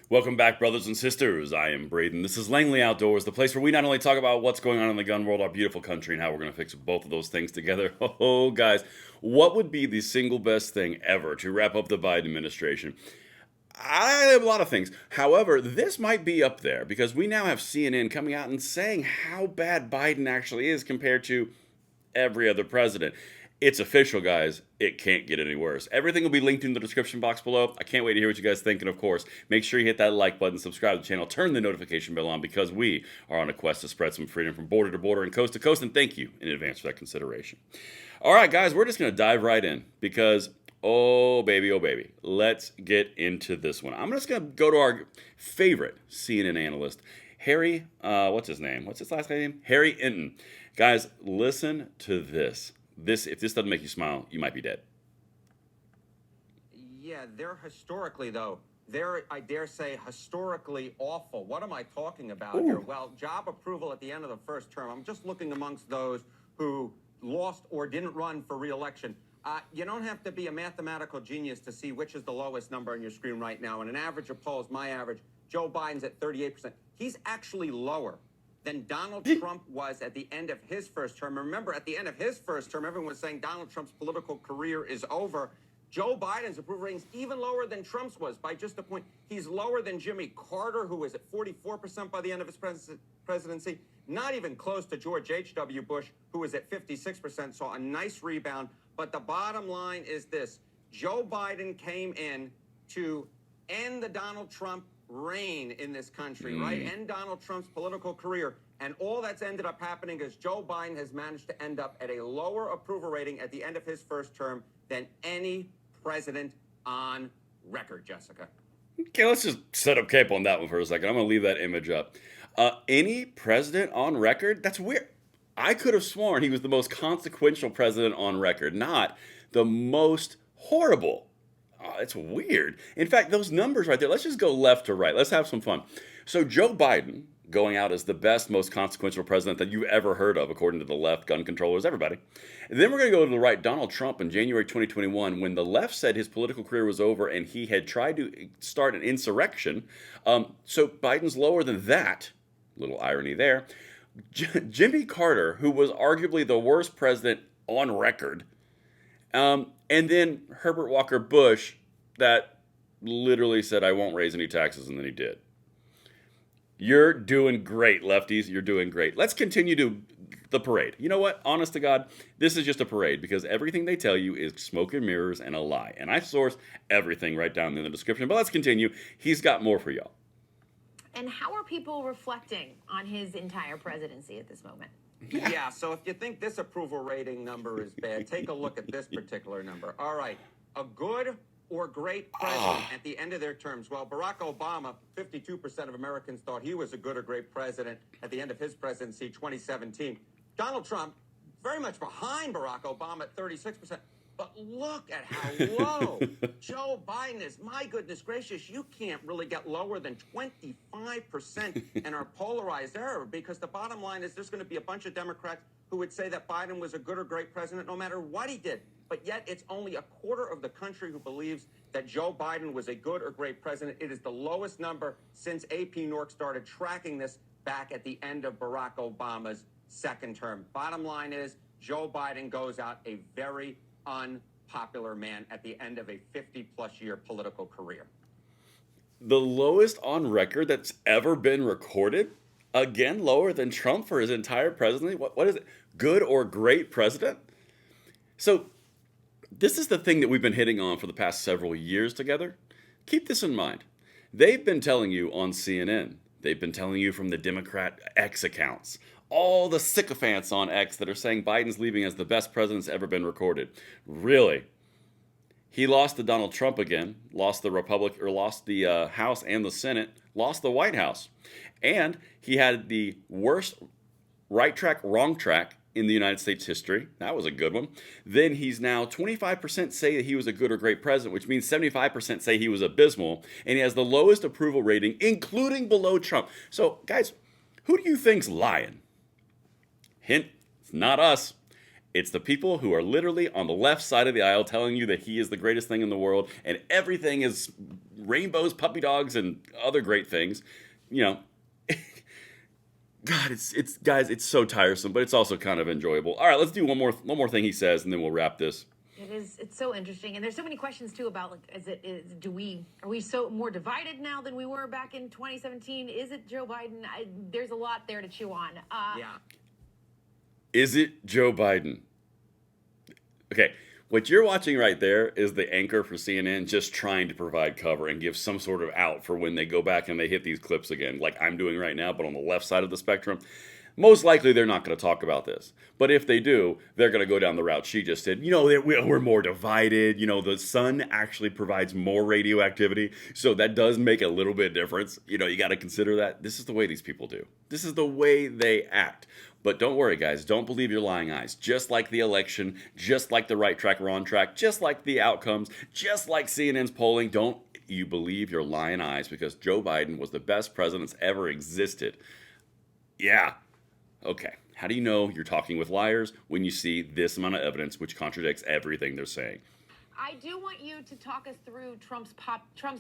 Welcome back, brothers and sisters. I am Braden. This is Langley Outdoors, the place where we not only talk about what's going on in the gun world, our beautiful country, and how we're going to fix both of those things together. Oh, guys, what would be the single best thing ever to wrap up the Biden administration? I have a lot of things. However, this might be up there because we now have CNN coming out and saying how bad Biden actually is compared to every other president. It's official, guys. It can't get any worse. Everything will be linked in the description box below. I can't wait to hear what you guys think. And of course, make sure you hit that like button, subscribe to the channel, turn the notification bell on because we are on a quest to spread some freedom from border to border and coast to coast. And thank you in advance for that consideration. All right, guys, we're just going to dive right in because, oh baby, let's get into this one. I'm just going to go to our favorite CNN analyst, Harry, what's his name? What's his last name? Harry Enton. Guys, listen to this. If this doesn't make you smile, you might be dead. Yeah, they're historically, though, I dare say, historically awful. What am I talking about here? Well, job approval at the end of the first term. I'm just looking amongst those who lost or didn't run for re-election. You don't have to be a mathematical genius to see which is the lowest number on your screen right now. And an average of polls, my average, Joe Biden's at 38%. He's actually lower than Donald Trump was at the end of his first term. Remember, at the end of his first term, everyone was saying Donald Trump's political career is over. Joe Biden's approval rating's even lower than Trump's was by just a point. He's lower than Jimmy Carter, who was at 44% by the end of his presidency. Not even close to George H.W. Bush, who was at 56%, saw a nice rebound. But the bottom line is this. Joe Biden came in to end the Donald Trump reign in this country, right? End Donald Trump's political career. And all that's ended up happening is Joe Biden has managed to end up at a lower approval rating at the end of his first term than any president on record, Jessica. Okay, let's just set up cape on that one for a second. I'm going to leave that image up. Any president on record? That's weird. I could have sworn he was the most consequential president on record, not the most horrible. Oh, it's weird. In fact, those numbers right there, let's just go left to right. Let's have some fun. So Joe Biden going out as the best, most consequential president that you ever heard of, according to the left, gun controllers, everybody. And then we're going to go to the right, Donald Trump in January 2021, when the left said his political career was over and he had tried to start an insurrection. So Biden's lower than that. Little irony there. Jimmy Carter, who was arguably the worst president on record, and then Herbert Walker Bush, that literally said, I won't raise any taxes, and then he did. You're doing great, lefties. You're doing great. Let's continue to the parade. You know what? Honest to God, this is just a parade because everything they tell you is smoke and mirrors and a lie. And I source everything right down in the description. But let's continue. He's got more for y'all. And how are people reflecting on his entire presidency at this moment? Yeah, so if you think this approval rating number is bad, take a look at this particular number. All right, a good or great president at the end of their terms. Well, Barack Obama, 52% of Americans thought he was a good or great president at the end of his presidency, 2017. Donald Trump, very much behind Barack Obama at 36%. But look at how low Joe Biden is. My goodness gracious, you can't really get lower than 25% in our polarized era because the bottom line is there's going to be a bunch of Democrats who would say that Biden was a good or great president no matter what he did. But yet it's only a quarter of the country who believes that Joe Biden was a good or great president. It is the lowest number since AP Nork started tracking this back at the end of Barack Obama's second term. Bottom line is Joe Biden goes out a very unpopular man at the end of a 50-plus year political career. The lowest on record that's ever been recorded? Again, lower than Trump for his entire presidency? What is it? Good or great president? So this is the thing that we've been hitting on for the past several years together. Keep this in mind. They've been telling you on CNN. They've been telling you from the Democrat X accounts. All the sycophants on X that are saying Biden's leaving as the best president's ever been recorded. Really? He lost to Donald Trump again, lost the House and the Senate, lost the White House. And he had the worst right track, wrong track in the United States history. That was a good one. Then he's now 25% say that he was a good or great president, which means 75% say he was abysmal. And he has the lowest approval rating, including below Trump. So, guys, who do you think's lying? Hint, it's not us. It's the people who are literally on the left side of the aisle telling you that he is the greatest thing in the world and everything is rainbows, puppy dogs, and other great things. You know, God, it's guys, it's so tiresome, but it's also kind of enjoyable. All right, let's do one more thing he says, and then we'll wrap this. It is. It's so interesting, and there's so many questions too about like, are we so more divided now than we were back in 2017? Is it Joe Biden? There's a lot there to chew on. Yeah. Is it Joe Biden? Okay, what you're watching right there is the anchor for CNN just trying to provide cover and give some sort of out for when they go back and they hit these clips again, like I'm doing right now, but on the left side of the spectrum. Most likely they're not going to talk about this. But if they do, they're going to go down the route she just did. You know, we're more divided. You know, the sun actually provides more radioactivity. So that does make a little bit of difference. You know, you got to consider that. This is the way these people do. This is the way they act. But don't worry, guys. Don't believe your lying eyes. Just like the election, just like the right track, wrong track, just like the outcomes, just like CNN's polling, don't you believe your lying eyes because Joe Biden was the best president that's ever existed. Yeah. Okay, how do you know you're talking with liars when you see this amount of evidence which contradicts everything they're saying? I do want you to talk us through Trump's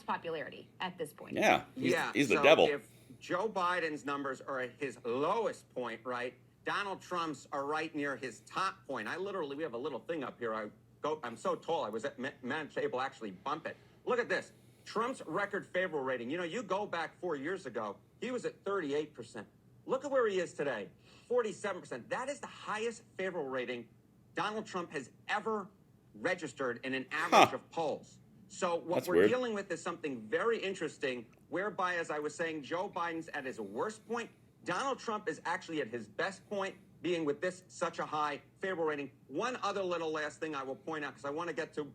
popularity at this point. Yeah, he's the so devil. If Joe Biden's numbers are at his lowest point, right, Donald Trump's are right near his top point. We have a little thing up here. I'm so tall, I was managed to actually bump it. Look at this. Trump's record favorable rating. You know, you go back 4 years ago, he was at 38%. Look at where he is today. 47%. That is the highest favorable rating Donald Trump has ever registered in an average of polls. So what we're dealing with is something very interesting, whereby, as I was saying, Joe Biden's at his worst point. Donald Trump is actually at his best point, being with this such a high favorable rating. One other little last thing I will point out, because I want to get to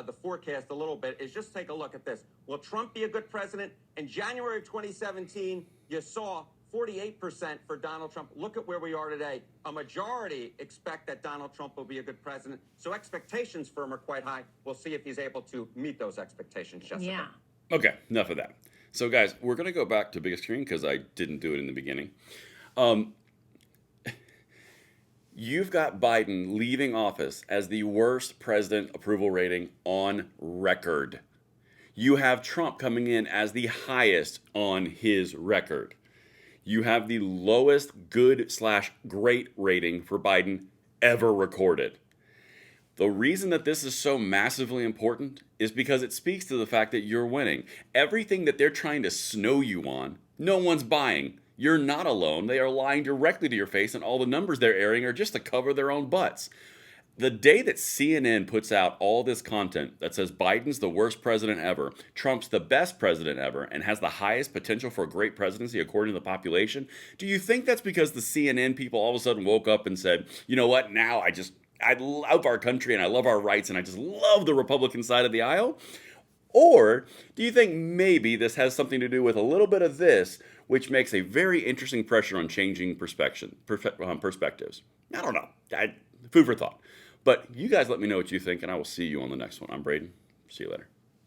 the forecast a little bit, is just take a look at this. Will Trump be a good president? In January of 2017, you saw 48% for Donald Trump. Look at where we are today. A majority expect that Donald Trump will be a good president. So expectations for him are quite high. We'll see if he's able to meet those expectations, Jessica. Yeah. Okay, enough of that. So, guys, we're going to go back to biggest screen because I didn't do it in the beginning. You've got Biden leaving office as the worst president approval rating on record. You have Trump coming in as the highest on his record. You have the lowest good/great rating for Biden ever recorded. The reason that this is so massively important is because it speaks to the fact that you're winning. Everything that they're trying to snow you on, no one's buying. You're not alone. They are lying directly to your face, and all the numbers they're airing are just to cover their own butts. The day that CNN puts out all this content that says Biden's the worst president ever, Trump's the best president ever, and has the highest potential for a great presidency according to the population, do you think that's because the CNN people all of a sudden woke up and said, you know what, now I love our country and I love our rights and I just love the Republican side of the aisle? Or do you think maybe this has something to do with a little bit of this, which makes a very interesting pressure on changing perspectives? I don't know. Food for thought. But you guys let me know what you think, and I will see you on the next one. I'm Braden. See you later.